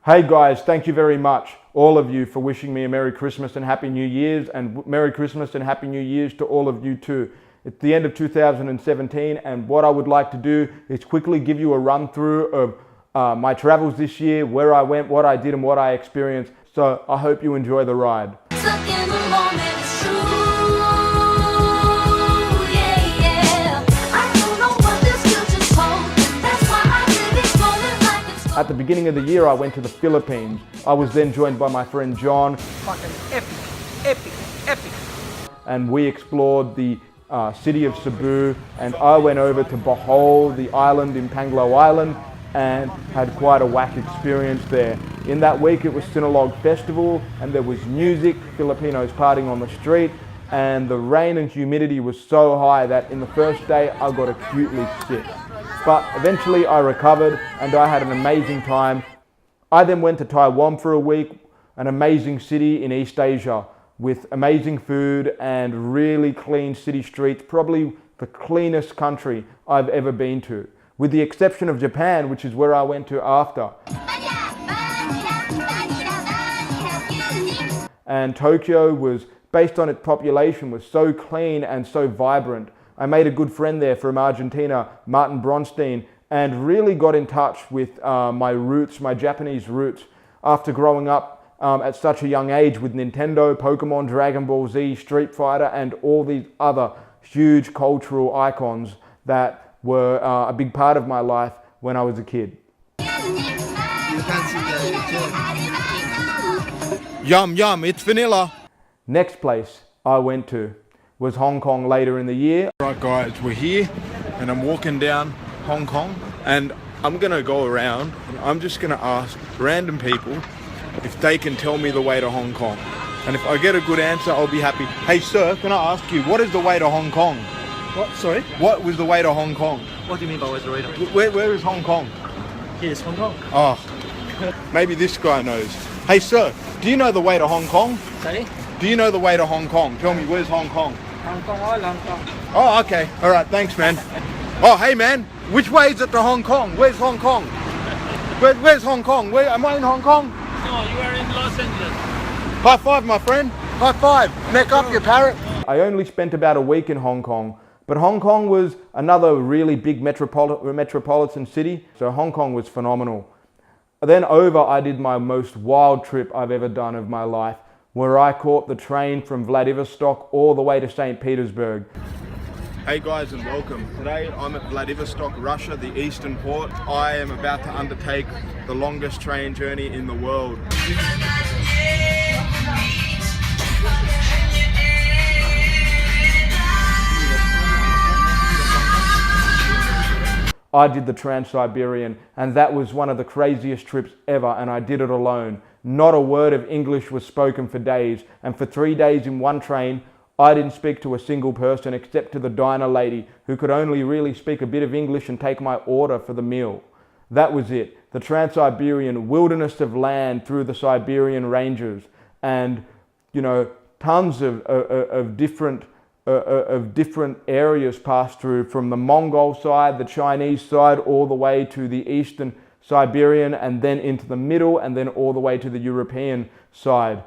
Hey guys, thank you very much, all of you, for wishing me a Merry Christmas and Happy New Year's, and Merry Christmas and Happy New Year's to all of you too. It's the end of 2017, and what I would like to do is quickly give you a run through of my travels this year, where I went, what I did and what I experienced. So I hope you enjoy the ride. At the beginning of the year, I went to the Philippines. I was then joined by my friend John. Fucking epic. And we explored the city of Cebu, and I went over to Bohol, the island in Panguilo Island, and had quite a whack experience there. In that week, it was Sinulog Festival, and there was music, Filipinos partying on the street, and the rain and humidity was so high that in the first day, I got acutely sick. But eventually I recovered and I had an amazing time. I then went to Taiwan for a week, an amazing city in East Asia with amazing food and really clean city streets, probably the cleanest country I've ever been to, with the exception of Japan, which is where I went to after. And Tokyo was, based on its population, was so clean and so vibrant. I made a good friend there from Argentina, Martin Bronstein, and really got in touch with my roots, my Japanese roots, after growing up at such a young age with Nintendo, Pokemon, Dragon Ball Z, Street Fighter, and all these other huge cultural icons that were a big part of my life when I was a kid. Yum, it's vanilla. Next place I went to was Hong Kong later in the year. Right guys, we're here and I'm walking down Hong Kong and I'm gonna go around and I'm just gonna ask random people if they can tell me the way to Hong Kong. And if I get a good answer, I'll be happy. Hey sir, can I ask you, what is the way to Hong Kong? What? Sorry? What was the way to Hong Kong? What do you mean by where's the radar? Where is Hong Kong? Here's Hong Kong. Oh, maybe this guy knows. Hey sir, do you know the way to Hong Kong? Sorry? Do you know the way to Hong Kong? Tell me, where's Hong Kong? Hong Kong, all Hong Kong. Oh, okay. All right, thanks, man. Oh, hey, man. Which way is it to Hong Kong? Where's Hong Kong? Where's Hong Kong? Am I in Hong Kong? No, you are in Los Angeles. High five, my friend. High five. Neck up, you parrot. I only spent about a week in Hong Kong, but Hong Kong was another really big metropolitan city, so Hong Kong was phenomenal. Then over, I did my most wild trip I've ever done of my life, where I caught the train from Vladivostok all the way to St. Petersburg. Hey guys and welcome. Today I'm at Vladivostok, Russia, the eastern port. I am about to undertake the longest train journey in the world. I did the Trans-Siberian, and that was one of the craziest trips ever, and I did it alone. Not a word of English was spoken for days, and for 3 days in one train, I didn't speak to a single person except to the diner lady, who could only really speak a bit of English and take my order for the meal. That was it. The Trans-Siberian, wilderness of land through the Siberian ranges, and tons of different areas passed through, from the Mongol side, the Chinese side, all the way to the eastern Siberian, and then into the middle, and then all the way to the European side.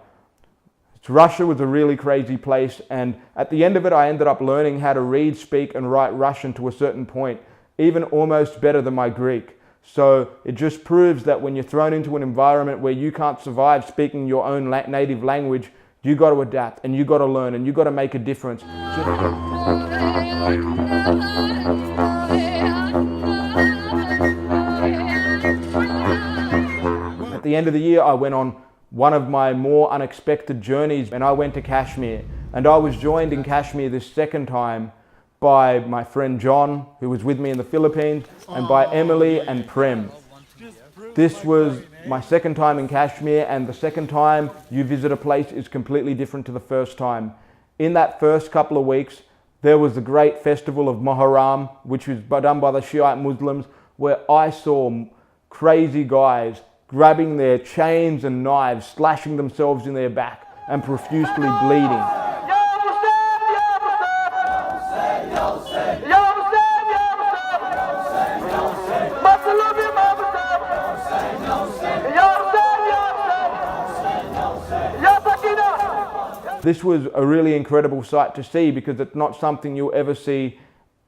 Russia was a really crazy place, and at the end of it, I ended up learning how to read, speak, and write Russian to a certain point, even almost better than my Greek. So it just proves that when you're thrown into an environment where you can't survive speaking your own native language, you got to adapt, and you got to learn, and you got to make a difference. At the end of the year, I went on one of my more unexpected journeys, and I went to Kashmir. And I was joined in Kashmir this second time by my friend John, who was with me in the Philippines, and by Emily and Prem. This was my second time in Kashmir, and the second time you visit a place is completely different to the first time. In that first couple of weeks, there was the great festival of Muharram, which was done by the Shiite Muslims, where I saw crazy guys grabbing their chains and knives, slashing themselves in their back and profusely bleeding. This was a really incredible sight to see because it's not something you'll ever see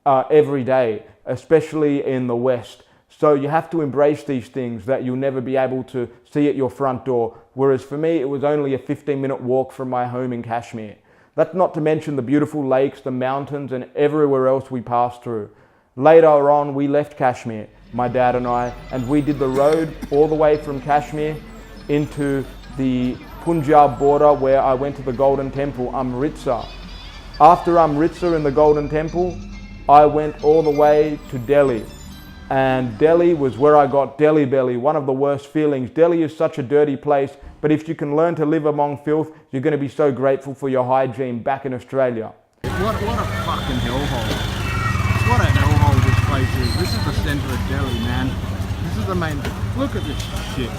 every day, especially in the West. So you have to embrace these things that you'll never be able to see at your front door. Whereas for me, it was only a 15-minute walk from my home in Kashmir. That's not to mention the beautiful lakes, the mountains, and everywhere else we passed through. Later on, we left Kashmir, my dad and I, and we did the road all the way from Kashmir into the Punjab border, where I went to the Golden Temple, Amritsar. After Amritsar and the Golden Temple, I went all the way to Delhi. And Delhi was where I got Delhi belly, one of the worst feelings. Delhi is such a dirty place, but if you can learn to live among filth, you're going to be so grateful for your hygiene back in Australia. What a fucking hellhole. What a hellhole this place is. This is the center of Delhi, man. This is the main... Look at this shit.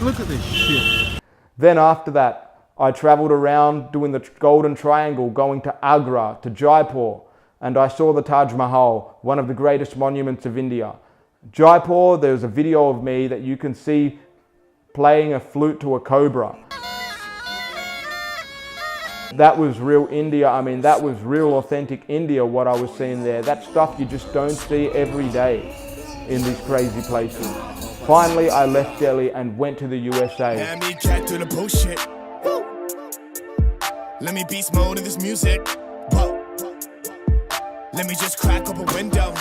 Look at this shit. Then after that, I traveled around doing the Golden Triangle, going to Agra, to Jaipur, and I saw the Taj Mahal, one of the greatest monuments of India. Jaipur, there's a video of me that you can see playing a flute to a cobra. That was real India. I mean, that was real authentic India, what I was seeing there. That stuff you just don't see every day in these crazy places. Finally, I left Delhi and went to the USA. Let me beast mode in this music. Let me just crack up a window.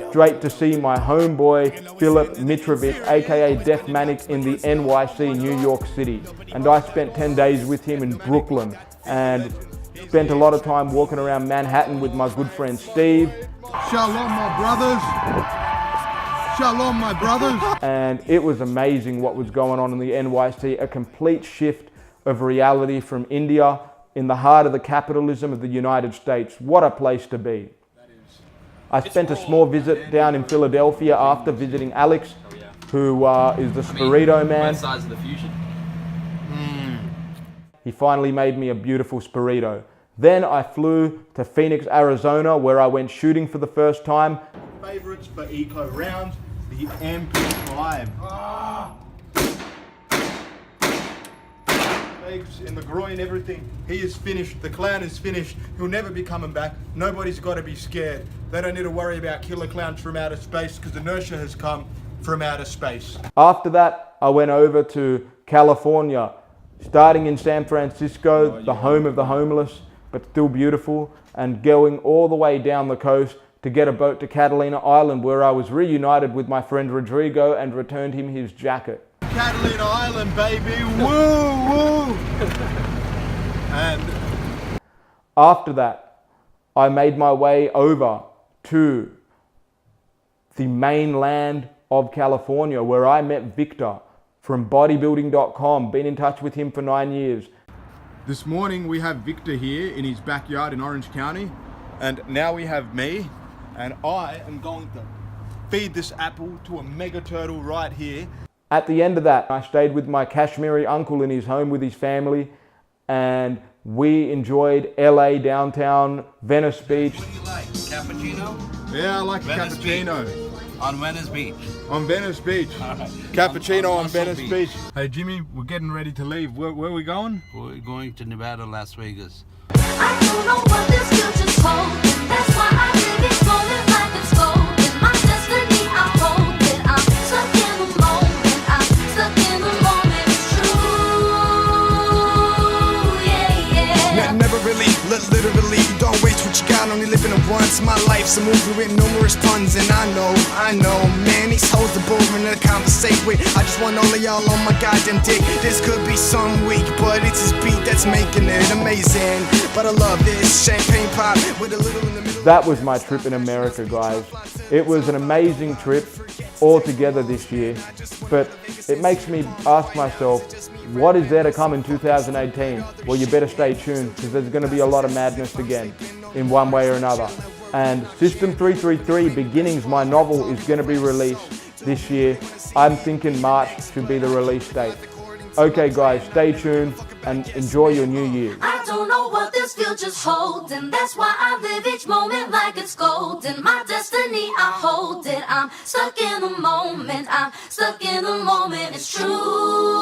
Straight to see my homeboy, Philip Mitrovic, aka Def Manic, in the NYC, New York City. And I spent 10 days with him in Brooklyn and spent a lot of time walking around Manhattan with my good friend Steve. Shalom, my brothers. Shalom, my brothers. And it was amazing what was going on in the NYC, a complete shift of reality from India in the heart of the capitalism of the United States. What a place to be. I spent a small visit down in Philadelphia after visiting Alex, who is the Spirito man. Size of the fusion. He finally made me a beautiful Spirito. Then I flew to Phoenix, Arizona, where I went shooting for the first time. Favorites for eco rounds, the MP5. Legs in the groin, everything. He is finished. The clown is finished. He'll never be coming back. Nobody's got to be scared. They don't need to worry about killer clowns from outer space because inertia has come from outer space. After that, I went over to California, starting in San Francisco, the home of the homeless, but still beautiful, and going all the way down the coast to get a boat to Catalina Island, where I was reunited with my friend Rodrigo and returned him his jacket. Catalina Island, baby. Woo, woo. And after that, I made my way over to the mainland of California, where I met Victor from bodybuilding.com. Been in touch with him for 9 years. this morning we have Victor here in his backyard in Orange County, and now we have me, and I am going to feed this apple to a mega turtle right here. At the end of that, I stayed with my Kashmiri uncle in his home with his family, and we enjoyed LA downtown, Venice Beach. What do you like? Cappuccino? Yeah, I like Venice cappuccino. Beach. On Venice Beach. On Venice Beach. All right. Cappuccino on Muscle Venice Beach. Hey Jimmy, we're getting ready to leave. Where are we going? We're going to Nevada, Las Vegas. I don't know what this future's holding. That's why I live each moment like it's golden. My destiny, I hold it. I'm stuck in the moment. I'm stuck in the moment. It's true. Yeah, yeah. Never really, literally, don't waste what you got, only living it once. My life's a movie with numerous puns, and I know, man, these hoes are boring to conversate with. I just want all of y'all on my goddamn dick. This could be some weak, but it's this beat that's making it amazing. But I love this champagne pop with a little in the middle. That was my trip in America, guys. It was an amazing trip altogether this year, but it makes me ask myself, what is there to come in 2018? Well, you better stay tuned, because there's going to be a lot of madness again, in one way or another. And System 333 Beginnings, my novel, is going to be released this year. I'm thinking March should be the release date. Okay guys, stay tuned and enjoy your new year. I don't know what this future's holding. That's why I live each moment like it's golden. My destiny, I hold it. I'm stuck in the moment. I'm stuck in the moment. It's true.